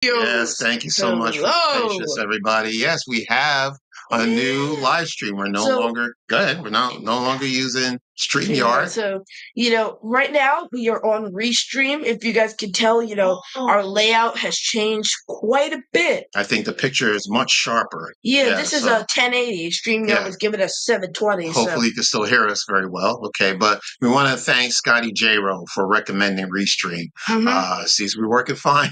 Yes, thank you so much for your patience, Hello. everybody. Yes, we have a new live stream. We're no So, longer good. We're no longer using yeah, StreamYard. so, right now we are on Restream. If you guys can tell, our layout has changed quite a bit. I think the picture is much sharper. Yeah, Yeah, this is so a 1080. StreamYard yeah, was giving us 720, so hopefully you can still hear us very well. Okay, but we want to thank Scotty J-Ro for recommending Restream. mhm. Seems we're working fine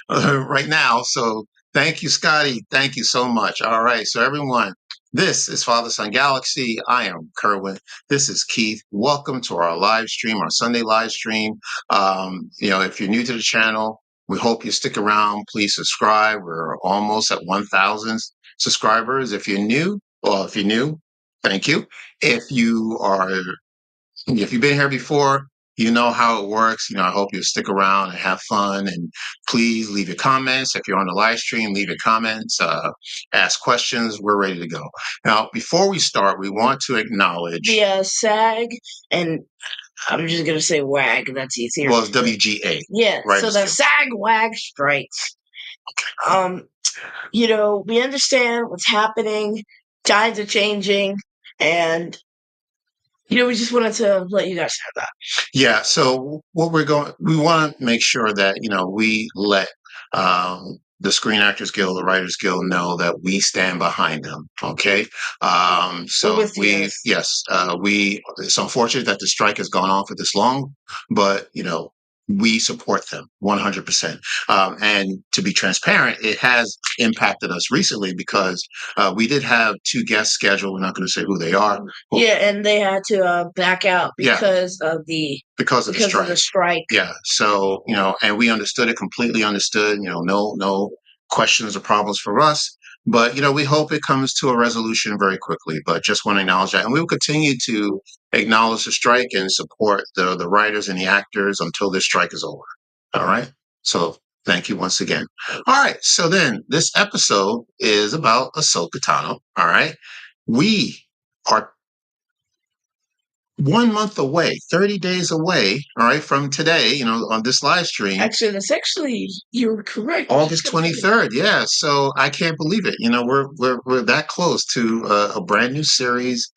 right now. So thank you, Scotty. Thank you so much. All right, so everyone, this is Father Son Galaxy. I am Kerwin. This is Keith. Welcome to our live stream, our Sunday live stream. If you're new to the channel, we hope you stick around. Please subscribe. We're almost at 1,000 subscribers. If you're new, thank you. If you are, if you've been here before, you know how it works. I hope you stick around and have fun. And please leave your comments. If you're on the live stream, leave your comments, ask questions. We're ready to go. Now, before we start, we want to acknowledge. The SAG, and I'm just gonna say WAG. That's easier. Well, it's WGA. Yeah, Right, so the SAG-WAG strikes. Um, we understand what's happening. Times are changing, and we just wanted to let you guys know that. Yeah. So we want to make sure that, we let the Screen Actors Guild, the Writers Guild know that we stand behind them. Okay. It's unfortunate that the strike has gone on for this long, but, we support them 100%. And to be transparent, it has impacted us recently because we did have two guests scheduled. We're not going to say who they are. Yeah, and they had to back out because of the strike. Yeah. So, and we understood it, completely understood, no questions or problems for us. But, we hope it comes to a resolution very quickly. But just want to acknowledge that. And we will continue to acknowledge the strike and support the writers and the actors until this strike is over. All right. So thank you once again. All right. So then this episode is about Ahsoka Tano. All right. We are 1 month away, 30 days away, all right, from today, on this live stream. Actually, you're correct. August 23rd. Yeah. So I can't believe it. We're that close to a brand new series,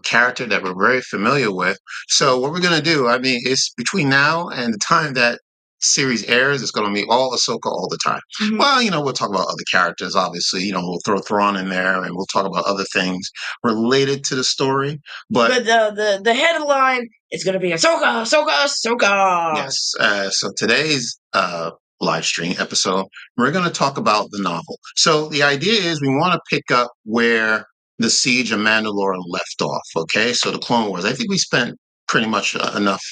character that we're very familiar with. So what we're going to do, I mean, it's between now and the time that series airs, it's going to be all Ahsoka all the time. Mhm. Well, we'll talk about other characters, obviously. We'll throw Thrawn in there and we'll talk about other things related to the story. But the headline is going to be Ahsoka, Ahsoka, Ahsoka. yes. So today's live stream episode, we're going to talk about the novel. So the idea is we want to pick up where the Siege of Mandalore left off. Okay. So the Clone Wars. I think we spent pretty much enough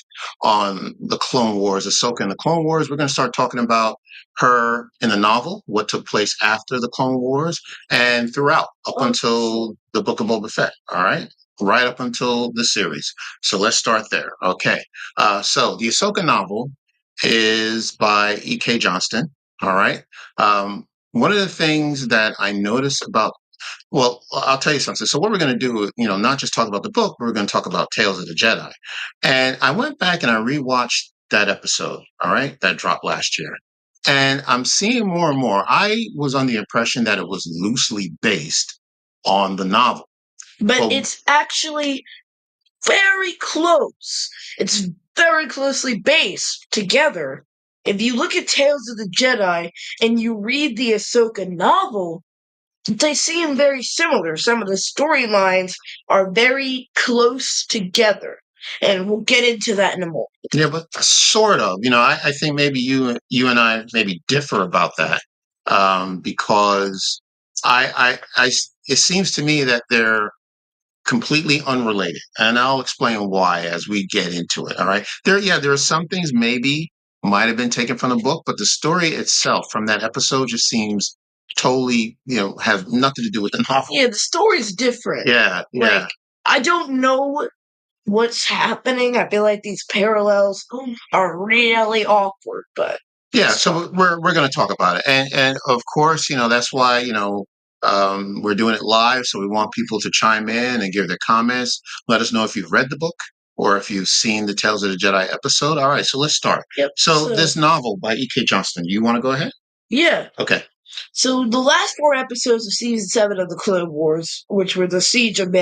on the Clone Wars, Ahsoka in the Clone Wars. We're going to start talking about her in the novel, what took place after the Clone Wars, and throughout up until the Book of Boba Fett. All right. Right up until the series. So let's start there. Okay. So the Ahsoka novel is by E.K. Johnston. All right. One of the things that I noticed about, well, I'll tell you something. So what we're going to do, not just talk about the book, but we're going to talk about Tales of the Jedi. And I went back and I rewatched that episode. All right. That dropped last year. And I'm seeing more and more. I was on the impression that it was loosely based on the novel. But it's actually very close. It's very closely based together. If you look at Tales of the Jedi and you read the Ahsoka novel, they seem very similar. Some of the storylines are very close together. And we'll get into that in a moment. Yeah, but sort of. I think maybe you and I maybe differ about that, because it seems to me that they're completely unrelated, and I'll explain why as we get into it. All right, there are some things maybe might have been taken from the book, but the story itself from that episode just seems totally, have nothing to do with the novel. Yeah, the story's different. Yeah, yeah. I don't know what's happening. I feel like these parallels are really awkward, but yeah. So we're going to talk about it, and of course, that's why we're doing it live. So we want people to chime in and give their comments. Let us know if you've read the book or if you've seen the Tales of the Jedi episode. All right, so let's start. Yep. So this novel by E.K. Johnston. You want to go ahead? Yeah. Okay. So the last 4 episodes of season 7 of the Clone Wars, which were the Siege of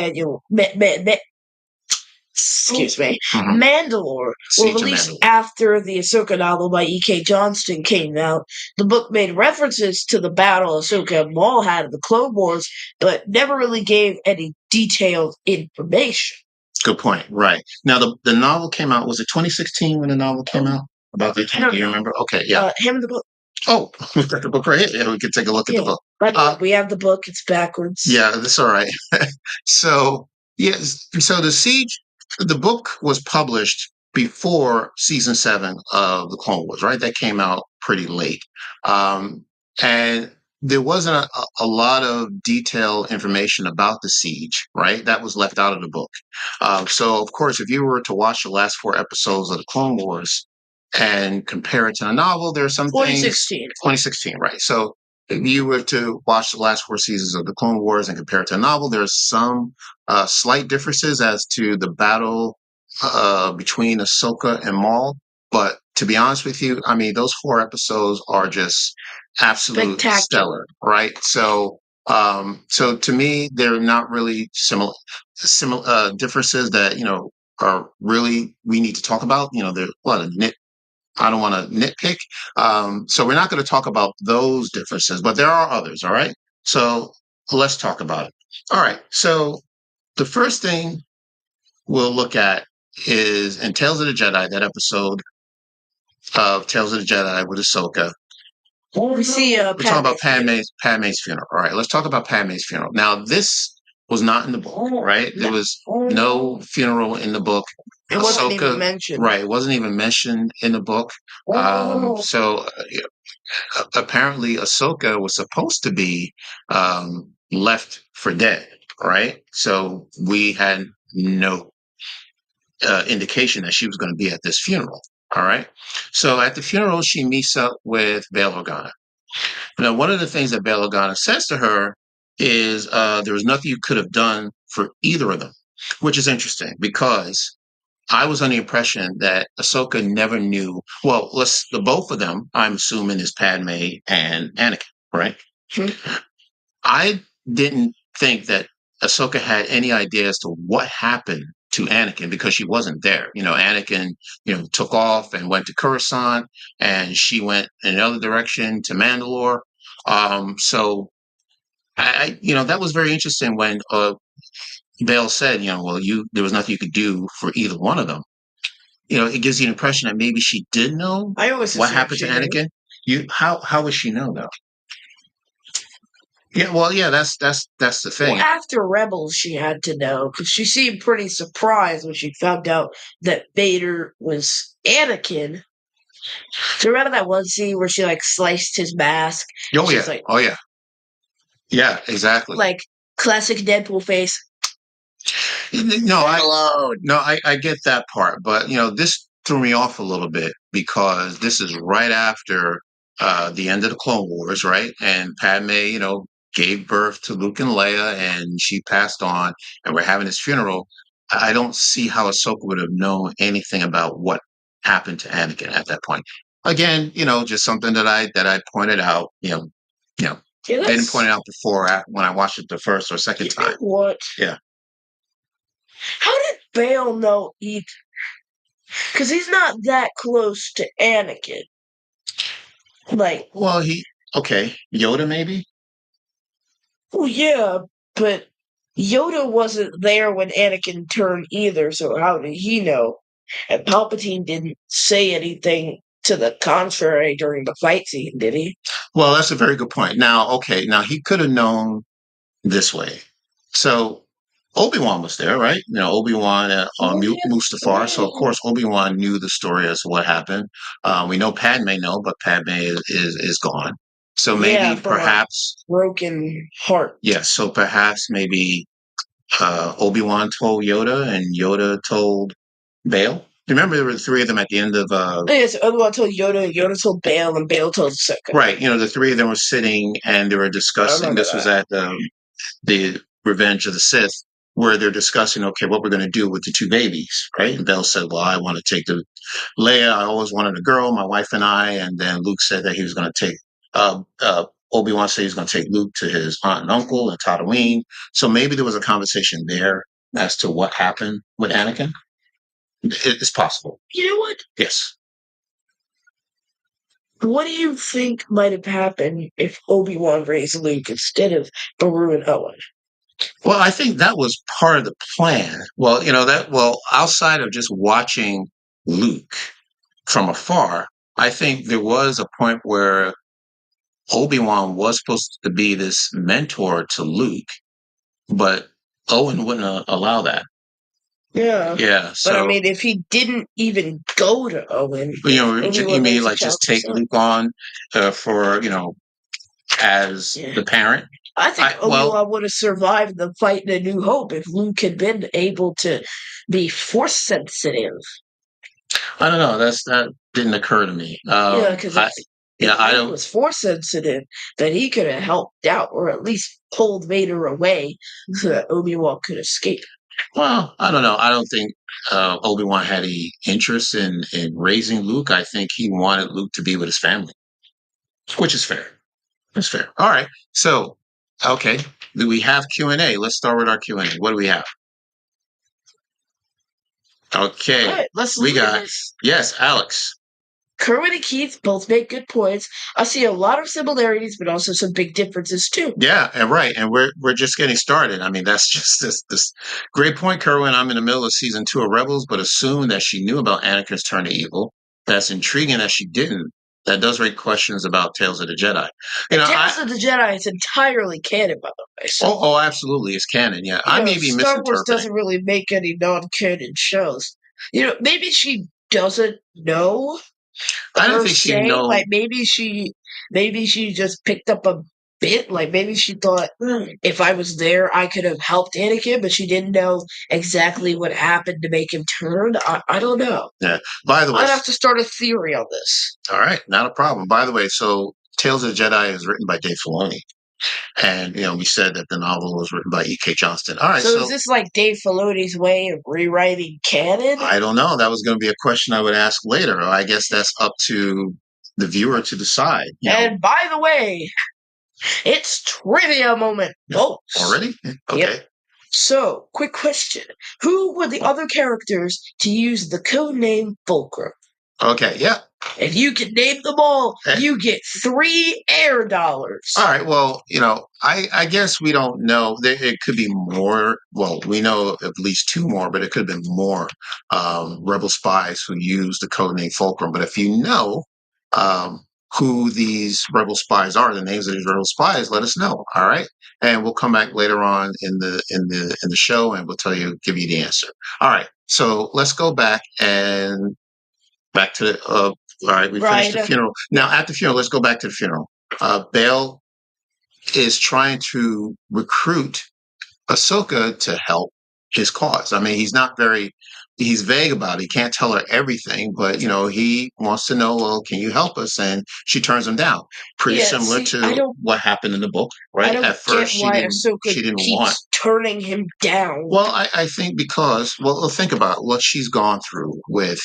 excuse me, Mhm. Mandalore, were Siege of released Mandalore. after the Ahsoka novel by E.K. Johnston came out. The book made references to the battle Ahsoka and Maul had in the Clone Wars, but never really gave any detailed information. Good point. Right. Now, the novel came out, was it 2016 when the novel came out? About the, I don't do you know. remember? Okay. Yeah. Him in the book. Oh, we've got the book right here. Yeah, we can take a look at the Yeah. book. By the way, Uh, we have the book. It's backwards. yeah, that's all right. So, yes. So the book was published before season 7 of the Clone Wars, right? That came out pretty late. And there wasn't a lot of detailed information about the siege, right? That was left out of the book. So, of course, if you were to watch the last 4 episodes of the Clone Wars and compare it to the novel, there are some things. 2016. 2016, right? So, if you were to watch the last 4 seasons of the Clone Wars and compare it to a novel, there's some slight differences as to the battle between Ahsoka and Maul. But to be honest with you, I mean, those 4 episodes are just absolute Spectacular. stellar, right? So to me, they're not really similar differences that are really we need to talk about. There are a lot of I don't want to nitpick. So we're not going to talk about those differences, but there are others. All right. So let's talk about it. All right. So the first thing we'll look at is in Tales of the Jedi, that episode of Tales of the Jedi with Ahsoka. We see We're talking about Padme's Padme's funeral. All right. Let's talk about Padme's funeral. Now, this was not in the book, right? There was no funeral in the book. It wasn't even Ahsoka, mentioned. right? It wasn't even mentioned in the book. So apparently Ahsoka was supposed to be left for dead, right? So we had no indication that she was going to be at this funeral. All right. So at the funeral, she meets up with Bail Organa. Now, one of the things that Bail Organa says to her is there was nothing you could have done for either of them, which is interesting because I was under the impression that Ahsoka never knew. Well, the both of them, I'm assuming, is Padme and Anakin, right? I didn't think that Ahsoka had any idea as to what happened to Anakin because she wasn't there. Anakin, took off and went to Coruscant, and she went in another direction to Mandalore. So that was very interesting when Bale said, well, there was nothing you could do for either one of them. It gives you an impression that maybe she did know I always what assumed happened to she knew. Anakin. How would she know though? Yeah, well, yeah, that's the thing. Well, after Rebels, she had to know because she seemed pretty surprised when she found out that Vader was Anakin. Do you remember that one scene where she sliced his mask? Oh She's yeah, oh yeah, yeah, exactly. like classic Deadpool face. No, I get that part, but this threw me off a little bit because this is right after the end of the Clone Wars, right? And Padme, gave birth to Luke and Leia, and she passed on, and we're having this funeral. I don't see how Ahsoka would have known anything about what happened to Anakin at that point. Again, just something that I pointed out. Yeah, didn't point it out before when I watched it the first or second you time. know what? Yeah. How did Bale know either? Because he's not that close to Anakin. Well, okay, Yoda maybe. Well, yeah, but Yoda wasn't there when Anakin turned either, so how did he know? And Palpatine didn't say anything to the contrary during the fight scene, did he? Well, that's a very good point. Now he could have known this way. So Obi-Wan was there, right? Obi-Wan Mustafar. So of course Obi-Wan knew the story as to what happened. We know Padme but Padme is gone. So maybe perhaps broken heart. Yes. So perhaps maybe Obi-Wan told Yoda, and Yoda told Bale. Remember, there were 3 of them at the end of. Yes, Obi-Wan told Yoda, Yoda told Bale, and Bale told Ahsoka. Right. The 3 of them were sitting and they were discussing. This was at the Revenge of the Sith, where they're discussing, okay, what we're going to do with the 2 babies, right? And Bell said, well, I want to take Leia. I always wanted a girl, my wife and I. And then Luke said that he was going to take Obi-Wan said he's going to take Luke to his aunt and uncle in Tatooine. So maybe there was a conversation there as to what happened with Anakin. It's possible. You know what? Yes. What do you think might have happened if Obi-Wan raised Luke instead of Baru and Owen? Well, I think that was part of the plan. Well, outside of just watching Luke from afar, I think there was a point where Obi-Wan was supposed to be this mentor to Luke, but Owen wouldn't allow that. Yeah. Yeah, But I so mean, if he didn't even go to Owen, you Obi-Wan mean raised the like child just take himself. Luke on for as Yeah. the parent? I think Well, Obi-Wan would have survived the fight in A New Hope if Luke had been able to be force sensitive. I don't know. That didn't occur to me. Yeah, because if I Luke don't. was force sensitive, then he could have helped out or at least pulled Vader away so that Obi-Wan could escape. Well, I don't know. I don't think Obi-Wan had any interest in raising Luke. I think he wanted Luke to be with his family, which is fair. That's fair. All right. So, okay, do we have Q&A? Let's start with our Q&A. What do we have? Okay, All right, let's we look at got this. yes, Alex. Kerwin and Keith both make good points. I see a lot of similarities, but also some big differences too. Yeah, and right, and we're just getting started. I mean, that's just this great point, Kerwin. I'm in the middle of season 2 of Rebels, but assume that she knew about Anakin's turn to evil. That's intriguing that she didn't. That does raise questions about Tales of the Jedi. And Tales of the Jedi is entirely canon, by the way. So, absolutely, it's canon. Yeah, I may be Star Wars misinterpreting. doesn't really make any non-canon shows. Maybe she doesn't know I don't per think she se. know. Like maybe she just picked up a bit. Like maybe she thought if I was there, I could have helped Anakin, but she didn't know exactly what happened to make him turn. I don't know. Yeah. By the way, I'd have to start a theory on this. all right, not a problem. By the way, so Tales of the Jedi is written by Dave Filoni. And we said that the novel was written by E.K. Johnston. All right, So is so this like Dave Filoni's way of rewriting canon? I don't know. That was going to be a question I would ask later. I guess that's up to the viewer to decide. And by the way, it's trivia moment, folks. Already? Okay. Yep. So, quick question. Who were the other characters to use the code name Fulcrum? Okay. Yeah. If you can name them all, you get 3 air dollars. All right. Well, I guess we don't know. It could be more. Well, we know at least 2 more, but it could have been more rebel spies who used the code name Fulcrum. But if you know who these rebel spies are, the names of these rebel spies, let us know. All right, and we'll come back later on in the show, and we'll give you the answer. All right. So let's go back to the. All right, we finished the funeral. Now at the funeral, let's go back to the funeral. Bail is trying to recruit Ahsoka to help his cause. I mean, he's vague about it. He can't tell her everything, but he wants to know, well, can you help us? And she turns him down. Pretty similar to what happened in the book, right? At first, she didn't want turning him down. Well, I think because, think about what she's gone through with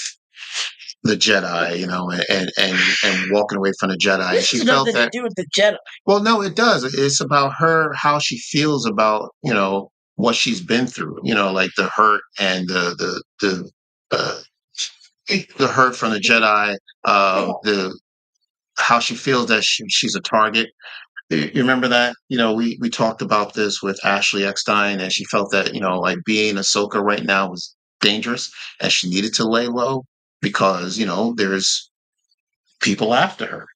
the Jedi, and walking away from the Jedi. This has nothing to do with the Jedi. Well, no, it does. It's about her, how she feels about, what she's been through, like the hurt and the hurt from the Jedi, the how she feels that she's a target. You remember that? We talked about this with Ashley Eckstein, and she felt that, like being Ahsoka right now was dangerous, and she needed to lay low because, there's people after her,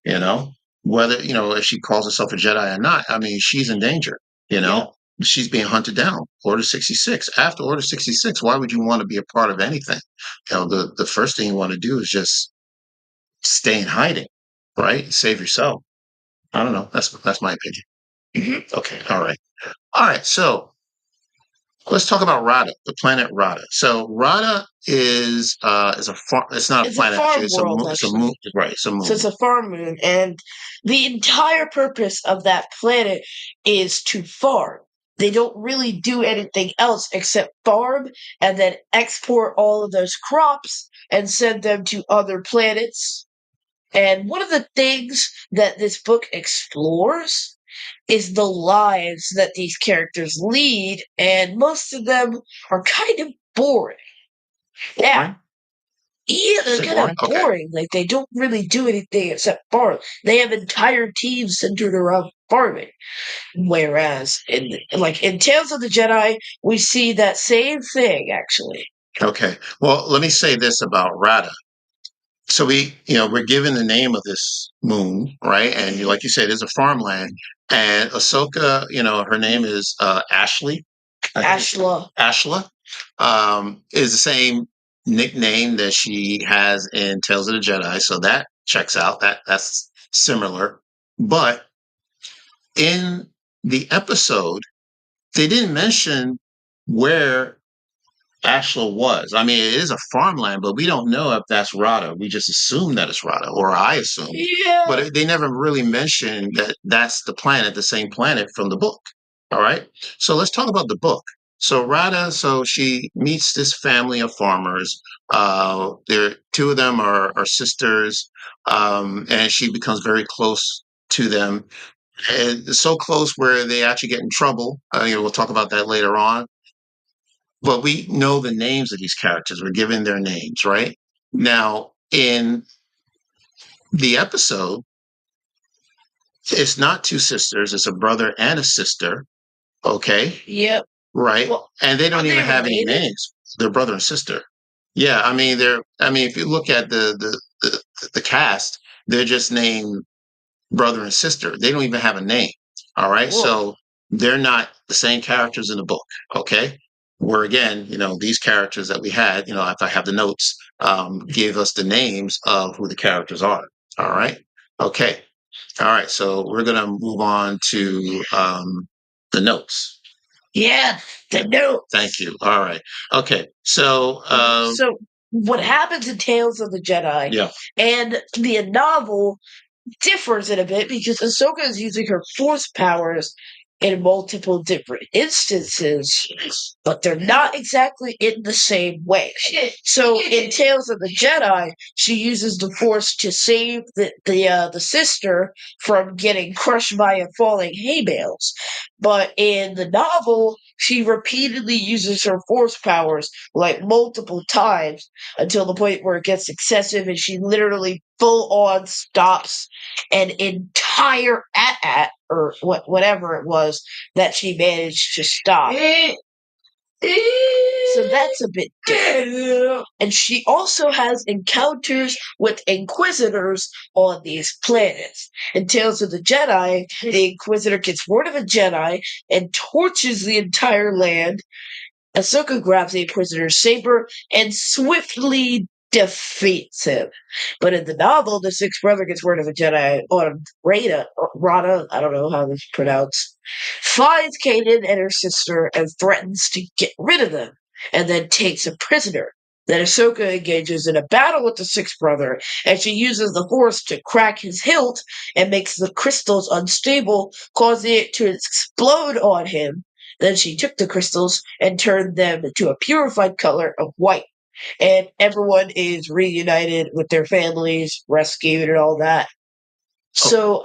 whether, if she calls herself a Jedi or not. I mean, she's in danger, Yeah. she's being hunted down. Order 66. After Order 66, why would you want to be a part of anything? The first thing you want to do is just stay in hiding, right? Save yourself. I don't know. That's my opinion. Okay. All right. All right. So let's talk about Rada, the planet Rada. So Rada is a farm. It's not a planet. A farm it's world, a moon. It's a moon. Right. It's a moon. So it's a farm moon, and the entire purpose of that planet is to farm. They don't really do anything else except farm and then export all of those crops and send them to other planets And one of the things that this book explores is the lives that these characters lead, and most of them are kind of boring. Yeah. Yeah, they're kind of Okay. boring. Like they don't really do anything except farm. They have entire teams centered around farming. Whereas in Tales of the Jedi, we see that same thing actually. Okay. Well, let me say this about Rada. So we're given the name of this moon, right? And like you said, it's a farmland. And Ahsoka, her name is Ashley. Ashla. Ashla is the same nickname that she has in Tales of the Jedi, so that checks out. That's similar. But in the episode, they didn't mention where Ashla was. I mean, it is a farmland, but we don't know if that's Rada. We just assume that it's Rada, or I assume. Yeah. But they never really mentioned that that's the planet, the same planet from the book. All right. So let's talk about the book. So Rada, so she meets this family of farmers. There, two of them are sisters, and she becomes very close to them, and so close where they actually get in trouble. We'll talk about that later on. But we know the names of these characters. We're given their names, right? Now, in the episode, it's not two sisters, it's a brother and a sister. Okay. Yep. Right. Well, and they don't are even they have any related? names. They're brother and sister. Yeah. I mean, if you look at the cast, they're just named brother and sister. They don't even have a name. All right. Whoa. So they're not the same characters in the book. Okay. Where again, these characters that we had, if I have the notes, give us the names of who the characters are. All right. Okay. All right. So we're going to move on to the notes. Yeah, the note. Thank you. All right. Okay. So, So what happens in Tales of the Jedi yeah. and the novel differs in a bit because Ahsoka is using her force powers in multiple different instances, but they're not exactly in the same way. So in Tales of the Jedi, she uses the force to save the sister from getting crushed by a falling hay bales. But in the novel, she repeatedly uses her force powers like multiple times until the point where it gets excessive and she literally full on stops an entire at or whatever it was that she managed to stop. So that's a bit different. And she also has encounters with Inquisitors on these planets. In Tales of the Jedi, the Inquisitor gets word of a Jedi and torches the entire land. Ahsoka grabs the Inquisitor's saber and swiftly defeats him. But in the novel, the sixth brother gets word of a Jedi on Rada, I don't know how this is pronounced, finds Canon and her sister and threatens to get rid of them, and then takes a prisoner. Then Ahsoka engages in a battle with the sixth brother, and she uses the Force to crack his hilt and makes the crystals unstable, causing it to explode on him. Then she took the crystals and turned them to a purified color of white. And everyone is reunited with their families, rescued, and all that. So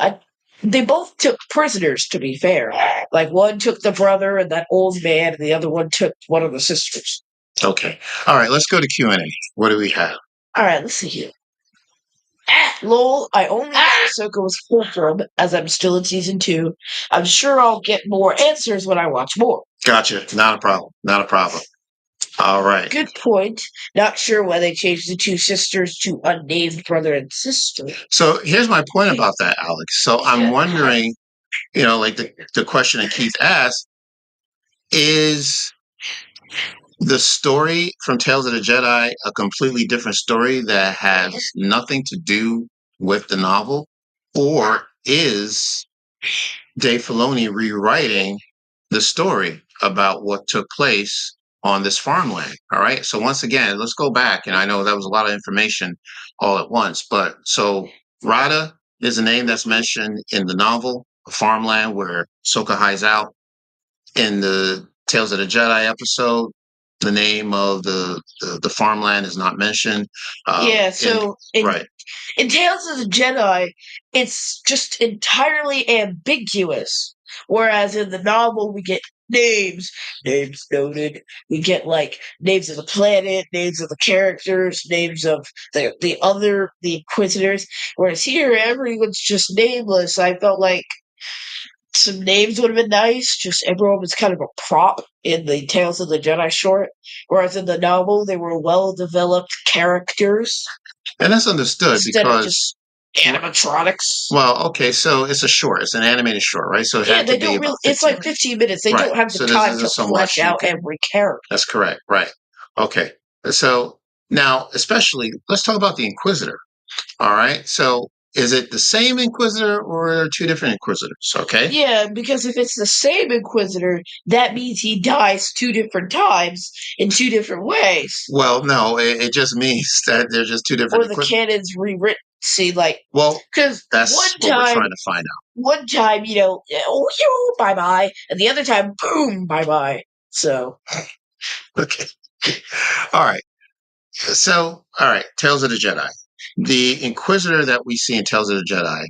they both took prisoners, to be fair. Like one took the brother and that old man, and the other one took one of the sisters. Okay. All right. Let's go to Q&A. What do we have? All right, let's see here. Lol, I only know Ahsoka was fulcrum as I'm still in season 2. I'm sure I'll get more answers when I watch more. Gotcha. Not a problem. Not a problem. All right. Good point. Not sure why they changed the two sisters to unnamed brother and sister. So here's my point about that, Alex. So I'm wondering, like the question that Keith asked, is the story from Tales of the Jedi a completely different story that has nothing to do with the novel? Or is Dave Filoni rewriting the story about what took place on this farmland? All right. So once again, let's go back. And I know that was a lot of information all at once, but so Rada is a name that's mentioned in the novel, a farmland where Ahsoka hides out. In the Tales of the Jedi episode, the name of the farmland is not mentioned. Yeah, so Right. in Tales of the Jedi, it's just entirely ambiguous. Whereas in the novel, we get names noted. We get like names of the planet, names of the characters, names of the Inquisitors. Whereas here, everyone's just nameless. I felt like some names would have been nice. Just everyone was kind of a prop in the Tales of the Jedi short, whereas in the novel they were well developed characters And that's understood instead of because, just animatronics. well, okay, so it's a short, it's an animated short, right? So it Yeah, had to they be don't about really. It's 15 like minutes. 15 minutes. They Right. don't have the So this time to isn't so flesh much you out can. every character. That's correct. Right. Okay. So now, especially, let's talk about the Inquisitor. All right. So is it the same Inquisitor or are there two different Inquisitors? Okay. Yeah, because if it's the same Inquisitor, that means he dies two different times in two different ways. Well, no, it just means that they're just two different Or the Inquisitors. canon's rewritten. See, like, Well, because that's what we're trying to find out. one time, oh, bye bye, and the other time, boom, bye bye. So, Okay. All right. So, all right. Tales of the Jedi. The Inquisitor that we see in Tales of the Jedi,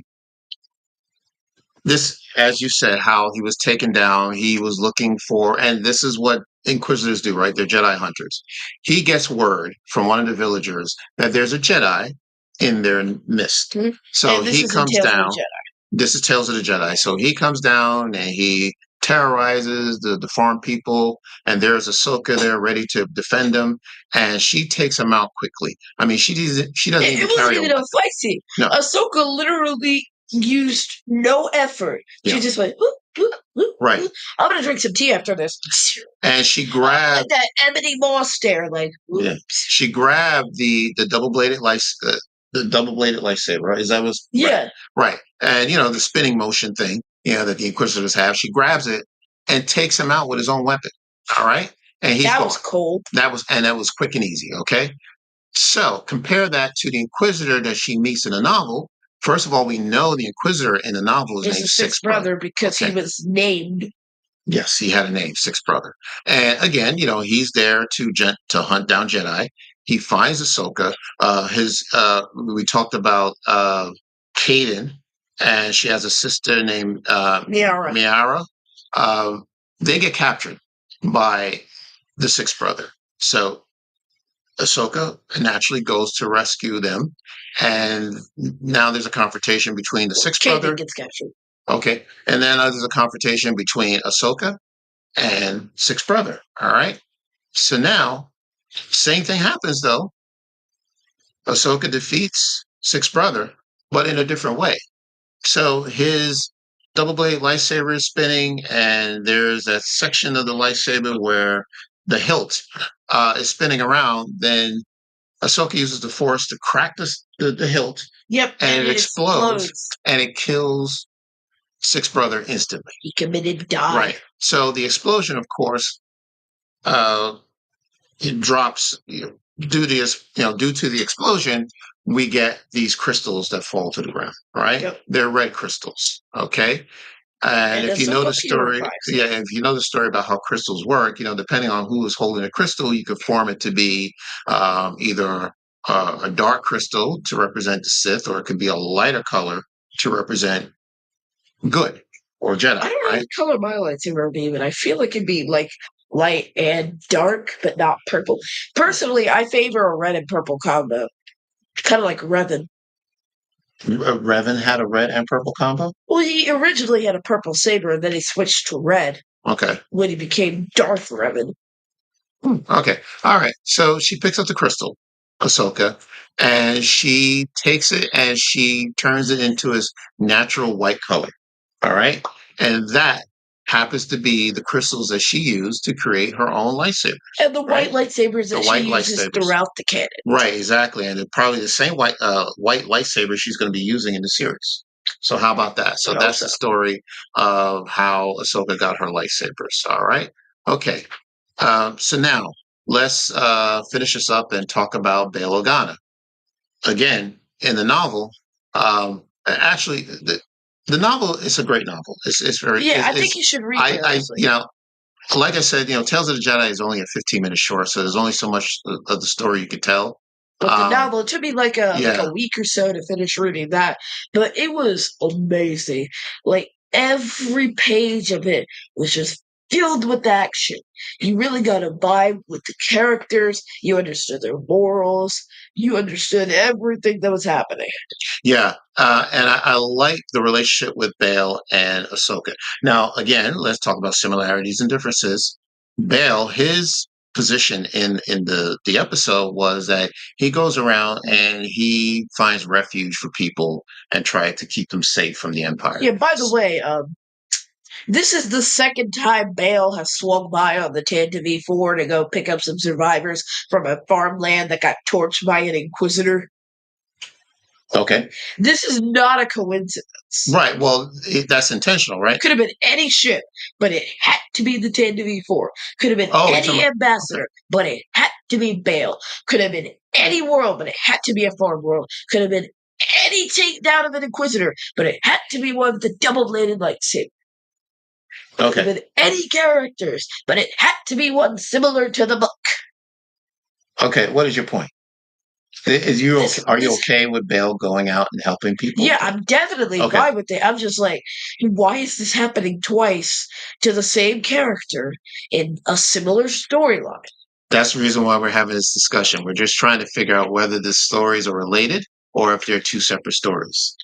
this, as you said, how he was taken down, he was looking for, and this is what Inquisitors do, right? They're Jedi hunters. He gets word from one of the villagers that there's a Jedi in their midst. Mhm. So and this he is in comes Tales of down. the Jedi. This is Tales of the Jedi. So he comes down and he terrorizes the farm people, and there's Ahsoka there ready to defend them, and she takes him out quickly. I mean, she doesn't It even wasn't carry a even a weapon. fight scene. No. Ahsoka literally used no effort. She Yeah. just went, whoop, whoop, whoop, Right. whoop. I'm gonna drink some tea after this. And she grabbed. Like that Ebony Moss stare, like, whoop. Yeah. She grabbed the double bladed the double bladed lightsaber. Right? Is that was Yeah, right? And the spinning motion thing, that the Inquisitors have. She grabs it and takes him out with his own weapon. All right, and he's that gone. was cold. That was quick and easy. Okay, so compare that to the Inquisitor that she meets in the novel. First of all, we know the Inquisitor in the novel is Is named the Sixth sixth Brother. brother because he Okay. was named. Yes, he had a name, Sixth Brother. And again, he's there to hunt down Jedi. He finds Ahsoka. We talked about Kaden, and she has a sister named Miara. Miara. Uh, they get captured by the Sixth Brother. So Ahsoka naturally goes to rescue them, and now there's a confrontation between the Sixth Brother. Kaden gets captured. Okay, and then there's a confrontation between Ahsoka and Sixth Brother. All right. So now, same thing happens though. Ahsoka defeats Sixth Brother, but in a different way. So his double blade lightsaber is spinning, and there's a section of the lightsaber where the hilt is spinning around. Then Ahsoka uses the Force to crack the hilt. Yep, and it it explodes, explodes. and it kills Sixth Brother instantly. He committed die. Right. So the explosion, of course, uh, it drops due to the explosion. We get these crystals that fall to the ground. Right. Yep. They're red crystals. Okay. And if you know the story, if you know the story about how crystals work, depending on who is holding a crystal, you could form it to be either a dark crystal to represent the Sith, or it could be a lighter color to represent good or Jedi. I don't know Right? what color my lightsaber would be, but I feel like it'd be like light and dark, but not purple. Personally, I favor a red and purple combo, kind of like Revan. Revan had a red and purple combo. Well, he originally had a purple saber, and then he switched to red. Okay. When he became Darth Revan. Okay. All right. So she picks up the crystal, Ahsoka, and she takes it and she turns it into its natural white color. All right. And that happens to be the crystals that she used to create her own lightsaber. And the white lightsabers that she uses throughout the canon. Right, exactly. And probably the same white lightsaber she's going to be using in the series. So how about that? So that's the story of how Ahsoka got her lightsabers. All right. Okay. So now let's finish this up and talk about Bail Organa. Again, in the novel, actually, the novel is a great novel. It's very. Yeah, I think you should read it. like I said, Tales of the Jedi is only a 15-minute short, so there's only so much of the story you could tell. But the novel, it took me like a Yeah, week or so to finish reading that. But it was amazing. Like every page of it was just filled with action. You really got to vibe with the characters. You understood their morals. You understood everything that was happening. yeah, and I like the relationship with Bail and Ahsoka. Now, again, let's talk about similarities and differences. Bail, his position in the episode was that he goes around and he finds refuge for people and try to keep them safe from the Empire. Yeah, by the way, this is the second time Bale has swung by on the Tantive 4 to go pick up some survivors from a farmland that got torched by an Inquisitor. Okay. This is not a coincidence. Right. Well, that's intentional, right? Could have been any ship, but it had to be the Tantive 4. Could have been Oh, any ambassador, okay. but it had to be Bale. Could have been any world, but it had to be a farm world. Could have been any takedown of an Inquisitor, but it had to be one with the double-bladed lightsaber. Okay. With any characters, but it had to be one similar to the book. Okay, what is your point? Are you okay with Bale going out and helping people? Yeah, I'm definitely fine with it. I'm just like, why is this happening twice to the same character in a similar storyline? That's the reason why we're having this discussion. We're just trying to figure out whether the stories are related or if they're two separate stories.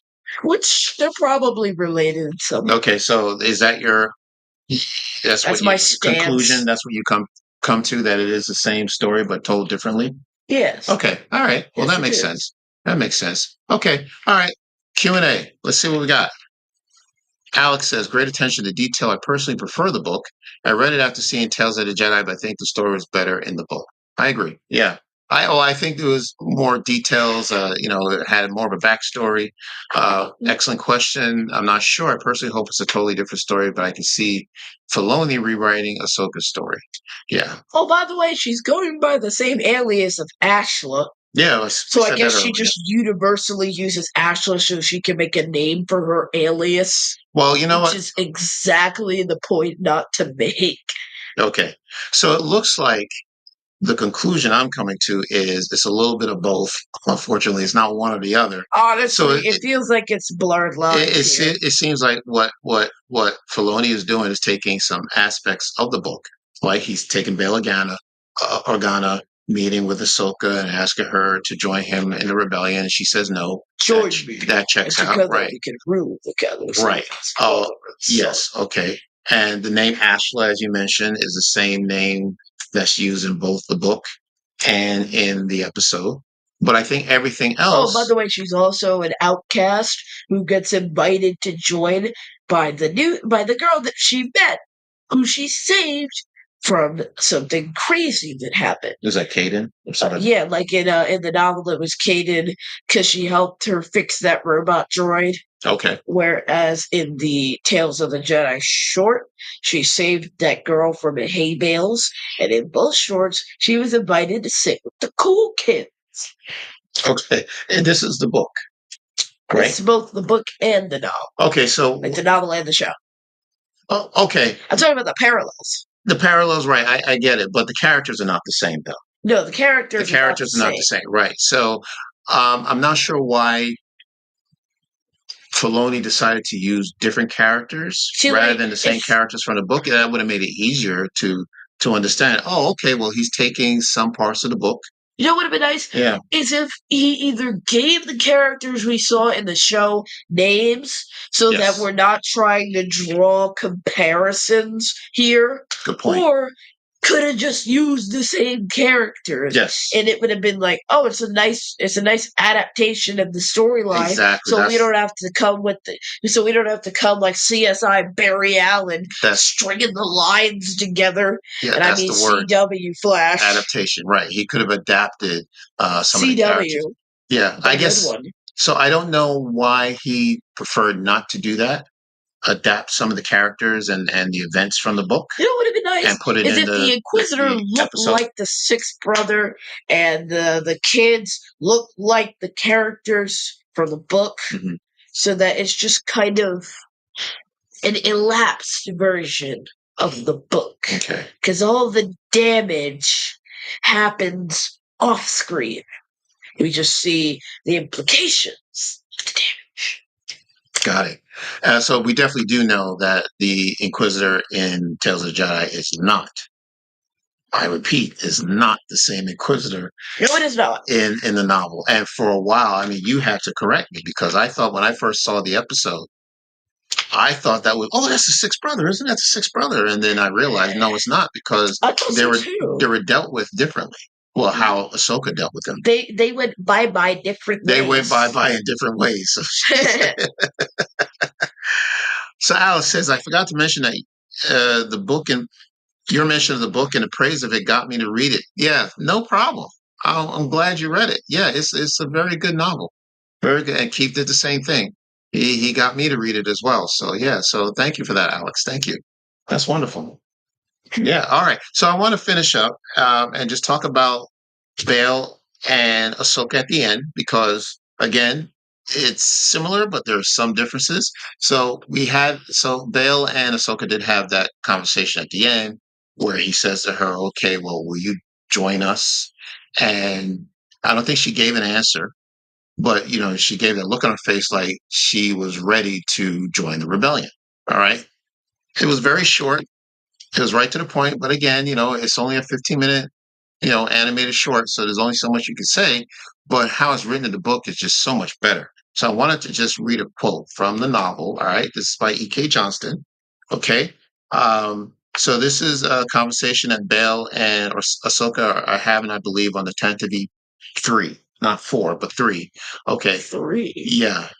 Which they're probably related in some way. Okay, so is that That's my stance. Conclusion? That's what you come to, that it is the same story but told differently? Yes. Okay. All right. Well, Yes, that makes sense. That makes sense. Okay. All right. Q&A. Let's see what we got. Alex says, great attention to detail. I personally prefer the book. I read it after seeing Tales of the Jedi, but I think the story was better in the book. I agree. Yeah. I think there was more details. It had more of a backstory. Excellent question. I'm not sure. I personally hope it's a totally different story, but I can see Filoni rewriting Ahsoka's story. Yeah. Oh, by the way, she's going by the same alias of Ashla. Yeah. So I guess she just universally uses Ashla so she can make a name for her alias. Well, you know what? Which is exactly the point not to make. Okay. So it looks like the conclusion I'm coming to is it's a little bit of both. Unfortunately, it's not one or the other. Honestly, it feels like it's blurred lines. It seems like what Filoni is doing is taking some aspects of the book, like he's taking Bail Organa, meeting with Ahsoka and asking her to join him in the rebellion, and she says no. That checks out, right? You can rule the Canon. Right. Oh, yes. Okay. And the name Ashla, as you mentioned, is the same name that's used in both the book and in the episode. But I think everything else. Oh, by the way, she's also an outcast who gets invited to join by the girl that she met, who she saved from something crazy that happened. Was that Caden? Yeah, like in the novel, it was Caden because she helped her fix that robot droid. Okay. Whereas in the Tales of the Jedi short, she saved that girl from the hay bales, and in both shorts, she was invited to sit with the cool kids. Okay, and this is the book, right? It's both the book and the novel. Okay, so like the novel and the show. Oh, okay. I'm talking about the parallels. The parallels, right? I get it, but the characters are not the same, though. No, the characters are not the same, right? So, I'm not sure why Filoni decided to use different characters rather than the same characters from the book. That would have made it easier to understand. Oh, okay. Well, he's taking some parts of the book. You know what would have been nice? Yeah. Is if he either gave the characters we saw in the show names so that we're not trying to draw comparisons here. Good point. Or could have just used the same characters. Yes. And it would have been like, oh, it's a nice adaptation of the storyline. Exactly. So we don't have to come like CSI Barry Allen stringing the lines together. Yeah, and I mean CW Flash. Adaptation, right. He could have adapted some of the characters. Yeah, I guess. So I don't know why he preferred not to do that. Adapt some of the characters and the events from the book. You know what would have been nice? And put it is if the Inquisitor looked like the sixth brother and the kids look like the characters from the book, so that it's just kind of an elapsed version of the book. Okay. Because all the damage happens off screen. We just see the implications of the damage. Got it. So we definitely do know that the Inquisitor in Tales of the Jedi is not, I repeat, is not the same Inquisitor No, it is not. in the novel. And for a while, I mean, you had to correct me because I thought when I first saw the episode, I thought that was, oh, that's the sixth brother, isn't that the sixth brother? And then I realized, no, it's not because I thought so too. they were dealt with differently. Well, how Ahsoka dealt with them. They went bye-bye different ways. They went bye-bye in different ways. So Alice says, I forgot to mention that the book and your mention of the book and the praise of it got me to read it. Yeah, no problem. I'm glad you read it. Yeah, it's a very good novel. Very good. And Keith did the same thing. He got me to read it as well. So yeah, so thank you for that, Alex. Thank you. That's wonderful. Yeah. All right. So I want to finish up and just talk about Bail and Ahsoka at the end because again, it's similar, but there's some differences. So Bail and Ahsoka did have that conversation at the end where he says to her, "Okay, well, will you join us?" And I don't think she gave an answer, but she gave that look on her face like she was ready to join the rebellion. All right. It was very short. It was right to the point, but again, it's only a 15-minute, animated short, so there's only so much you can say. But how it's written in the book is just so much better. So I wanted to just read a quote from the novel. All right, this is by E.K. Johnston. Okay, so this is a conversation that Bail and Ahsoka are having, I believe, on the Tantive 3, not 4, but 3. Okay, 3. Yeah.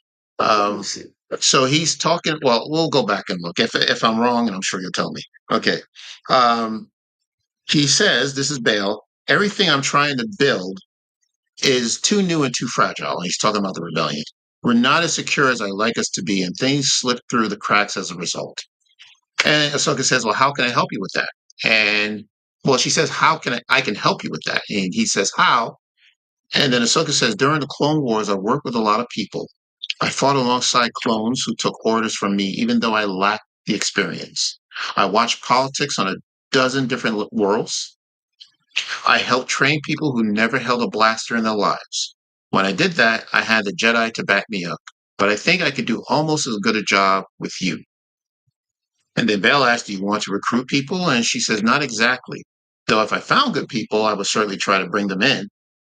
So he's talking. Well, we'll go back and look. If I'm wrong, and I'm sure you'll tell me. Okay. Um, he says, "This is Bail. Everything I'm trying to build is too new and too fragile." And he's talking about the rebellion. "We're not as secure as I like us to be, and things slip through the cracks as a result." And Ahsoka says, "Well, how can I help you with that?" And well, she says, "How can I can help you with that?" And he says, "How?" And then Ahsoka says, "During the Clone Wars, I worked with a lot of people. I fought alongside clones who took orders from me, even though I lacked the experience. I watched politics on a dozen different worlds. I helped train people who never held a blaster in their lives. When I did that, I had the Jedi to back me up. But I think I could do almost as good a job with you." And then Belle asked, "Do you want to recruit people?" And she says, "Not exactly. Though if I found good people, I would certainly try to bring them in.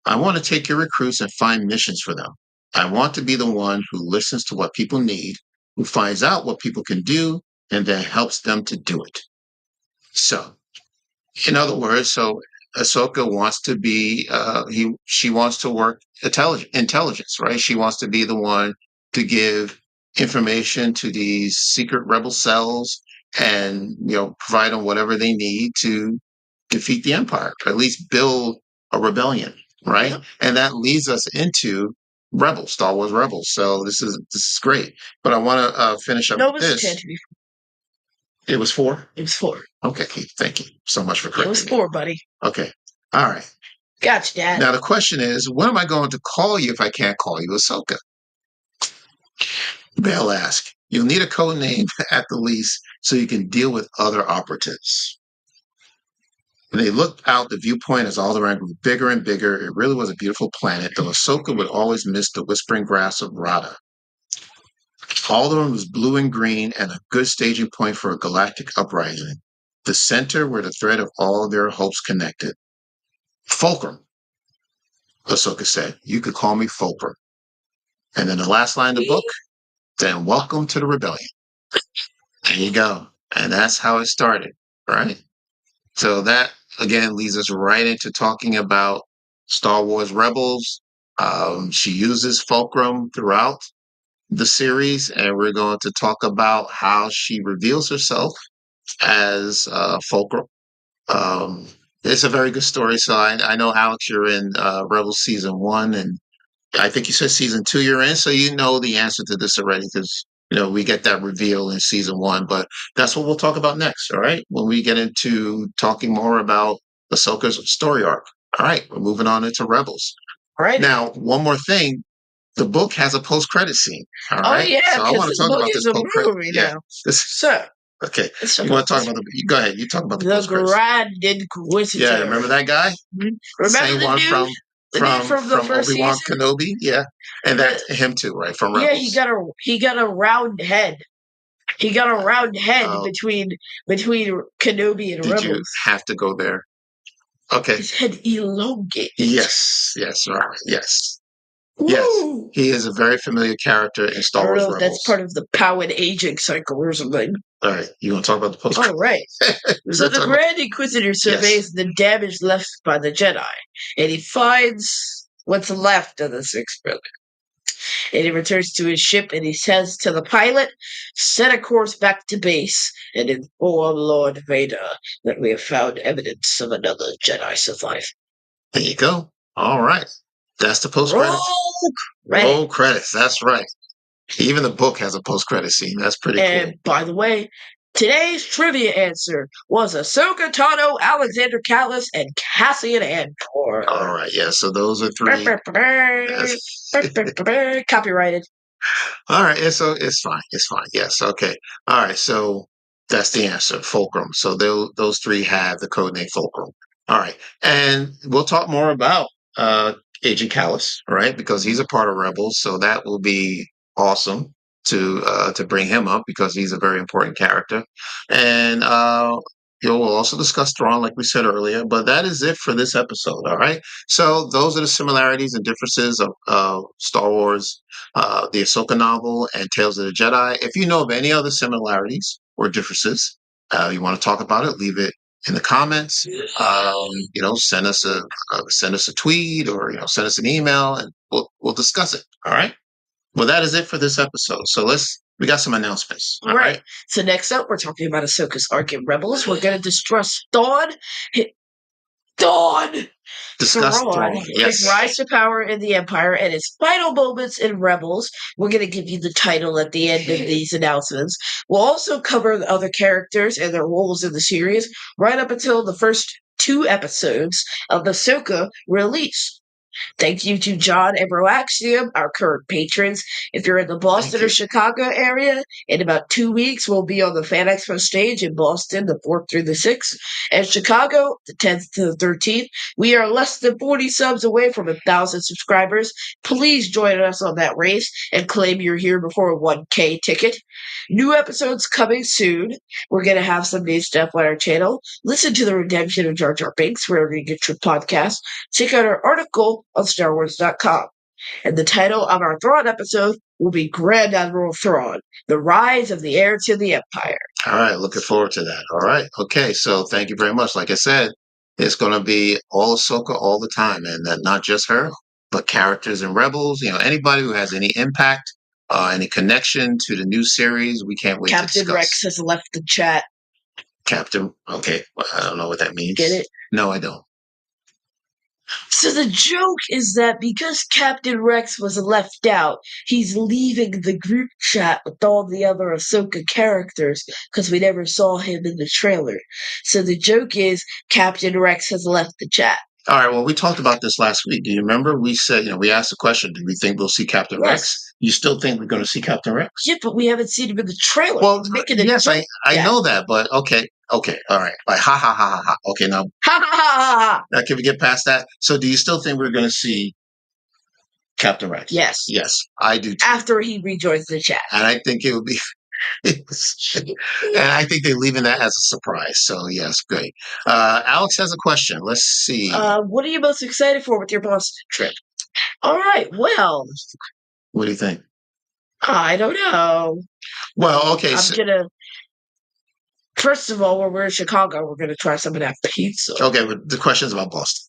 I want to take your recruits and find missions for them. I want to be the one who listens to what people need, who finds out what people can do, and then helps them to do it." So, in other words, so Ahsoka wants to be, she wants to work intelligence, right? She wants to be the one to give information to these secret rebel cells and, provide them whatever they need to defeat the Empire, or at least build a rebellion, right? Yep. And that leads us into Rebels, Star Wars Rebels. So this is great. But I want to finish up with this. It was 4? It was 4. Okay, Keith, thank you so much for correcting me. It was 4, buddy. Okay. All right. Gotcha, Dad. Now the question is, what am I going to call you if I can't call you Ahsoka? Bail asked. "You'll need a code name at the least so you can deal with other operatives." When they looked out the viewpoint as Alderaan grew bigger and bigger, it really was a beautiful planet, though Ahsoka would always miss the whispering grass of Rada. Alderaan was blue and green and a good staging point for a galactic uprising, the center where the thread of all their hopes connected. "Fulcrum," Ahsoka said. "You could call me Fulcrum." And then the last line of the book, "Then welcome to the rebellion." There you go. And that's how it started, right? So that again leads us right into talking about Star Wars Rebels. She uses Fulcrum throughout the series, and we're going to talk about how she reveals herself as Fulcrum. It's a very good story. So I know, Alex, you're in Rebels season 1, and I think you said season 2 you're in, so you know the answer to this already because we get that reveal in season 1. But that's what we'll talk about next. All right, when we get into talking more about Ahsoka's story arc. All right, we're moving on into Rebels. All right. Now, one more thing. The book has a post-credit scene. All right. Oh yeah, so I want to talk about this post-credit. Yeah. So Okay. Let's You talk want about to talk this. about the? Go ahead. You talk about the The post credits. Grand Inquisitor. Yeah, remember that guy? Remember Same one the dude from the from first Obi-Wan season? Kenobi. Yeah, and The, that's him too, right? From yeah, Rebels. he got a round head. He got a round head Uh, between Kenobi and did you Rebels. have to go there? Okay. His head elongated. Yes. Yes. Right. Yes. Yes. Woo! He is a very familiar character in I Star don't Wars know if that's Rebels. part of the Pow and aging cycle or something. All right. You want to talk about the post? All right. We're So gonna the talk about. Grand Inquisitor Yes. surveys the damage left by the Jedi, and he finds what's left of the 6 billion. And he returns to his ship and he says to the pilot, set a course back to base and inform Lord Vader that we have found evidence of another Jedi survivor. There you go. All right. That's the post credits. Roll credit. Roll credits. That's right. Even the book has a post credit scene. That's pretty cool. And by the way, today's trivia answer was Ahsoka Tano, Alexander Callis, and Cassian Andor. All right. Yeah. So those are three. Copyrighted. All right. It's fine. It's fine. Yes. Okay. All right. So that's the answer. Fulcrum. So those three have the code name Fulcrum. All right. And we'll talk more about Agent Callus, right? Because he's a part of Rebels. So that will be awesome to bring him up because he's a very important character. And we'll also discuss Thrawn, like we said earlier. But that is it for this episode. All right. So those are the similarities and differences of Star Wars, the Ahsoka novel, and Tales of the Jedi. If you know of any other similarities or differences, you want to talk about it, leave it in the comments. Send us a tweet or send us an email, and we'll discuss it. All right. Well, that is it for this episode. So we got some announcements. All right. So next up, we're talking about Ahsoka's arc in Rebels. We're going to discuss Thrawn. Yes. His rise to power in the Empire and his final moments in Rebels. We're going to give you the title at the end of these announcements. We'll also cover the other characters and their roles in the series right up until the first 2 episodes of Ahsoka release. Thank you to John and Broaxium, our current patrons. If you're in the Boston or Chicago area, in about 2 weeks, we'll be on the Fan Expo stage in Boston, the 4th through the 6th, and Chicago, the 10th to the 13th. We are less than 40 subs away from 1,000 subscribers. Please join us on that race and claim you're here before a 1K ticket. New episodes coming soon. We're going to have some new stuff on our channel. Listen to The Redemption of Jar Jar Binks wherever you get your podcast. Check out our article on StarWars.com. And the title of our Thrawn episode will be Grand Admiral Thrawn, The Rise of the Heir to the Empire. All right, looking forward to that. All right. Okay, so thank you very much. Like I said, it's going to be all Ahsoka all the time, and that not just her, but characters and Rebels. Anybody who has any impact, any connection to the new series, we can't wait to discuss. Captain Rex has left the chat. Captain, okay, well, I don't know what that means. Get it? No, I don't. So the joke is that because Captain Rex was left out, he's leaving the group chat with all the other Ahsoka characters because we never saw him in the trailer. So the joke is Captain Rex has left the chat. All right, well, we talked about this last week. Do you remember? We said, we asked the question, do we think we'll see Captain Rex? You still think we're going to see Captain Rex? Yeah, but we haven't seen him in the trailer. Well, yes, I know that, but okay, all right. Like, ha, ha, ha, ha, ha. Okay, now, ha, ha, ha, ha, ha. Now, can we get past that? So do you still think we're going to see Captain Rex? Yes. Yes, I do too. After he rejoins the chat. And I think it would be... and I think they're leaving that as a surprise. So, yes, great. Alex has a question. Let's see. What are you most excited for with your Boston trip? All right, well... What do you think? I don't know. Well, okay. First of all, when we're in Chicago, we're going to try some of that pizza. Okay, but the question's about Boston.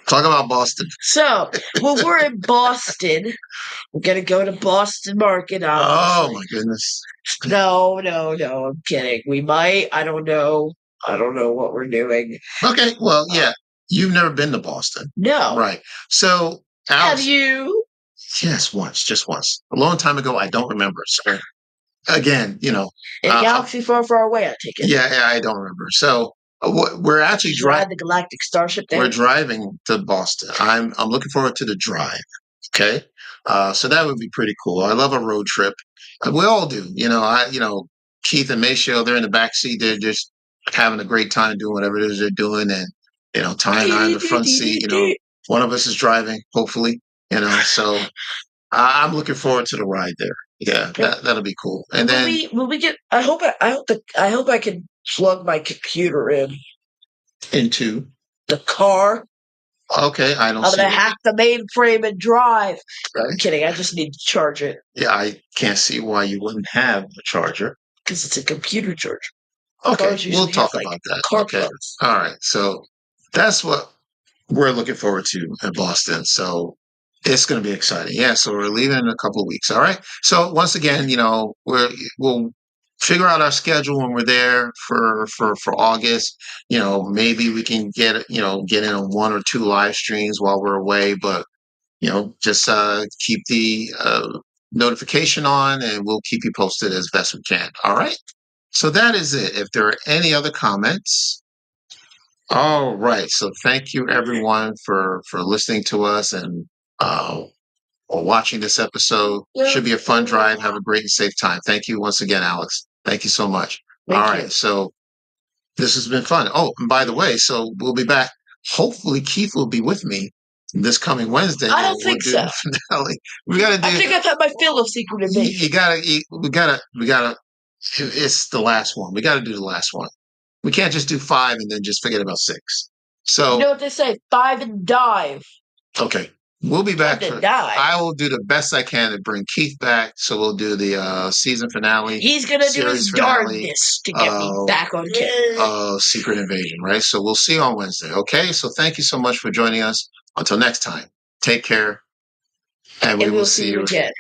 Talk about Boston. So, when we're in Boston, we're going to go to Boston Market, obviously. Oh, my goodness. No, I'm kidding. We might. I don't know. I don't know what we're doing. Okay, well, yeah. You've never been to Boston. No. Right. So, Alex, have you? Yes, just once. A long time ago, I don't remember. So, again, in a galaxy far, far away, I take it. Yeah, I don't remember. So we're actually driving the Galactic Starship there. We're driving to Boston. I'm looking forward to the drive. Okay, so that would be pretty cool. I love a road trip. We all do. Keith and Maceo, they're in the back seat. They're just having a great time doing whatever it is they're doing. And, Ty and I in the front seat, one of us is driving, hopefully, so I'm looking forward to the ride there. Yeah, that'll be cool. And then will we get? I hope I can plug my computer into the car. Okay, I don't I'm see gonna it. hack the mainframe and drive. Right? I'm kidding. I just need to charge it Yeah, I can't see why you wouldn't have a charger. because it's a computer charger. Okay, Cars we'll usually talk have, about that. car Okay, plugs. all right. So that's what we're looking forward to in Boston. So it's going to be exciting. Yeah. So we're leaving in a couple of weeks. All right. So once again, we'll figure out our schedule when we're there for August. Maybe we can get in on one or two live streams while we're away, but just keep the notification on, and we'll keep you posted as best we can. All right. So that is it. If there are any other comments. All right. So thank you everyone for listening to us and or watching this episode. Should be a fun drive. Have a great and safe time. Thank you once again, Alex. Thank you so much. All right. So this has been fun. Oh, and by the way, so we'll be back. Hopefully Keith will be with me this coming Wednesday. I don't think so. Finale. We gotta do. I think I've had my fill of secret invasion. You gotta. We gotta. It's the last one. We gotta do the last one. We can't just do 5 and then just forget about 6. So you know what they say: 5 and dive. Okay, we'll be back. Die. I will do the best I can to bring Keith back. So we'll do the season finale. He's gonna do his darndest to get me back on camera. Secret Invasion, right? So we'll see you on Wednesday. Okay. So thank you so much for joining us. Until next time, take care, and we will see you again.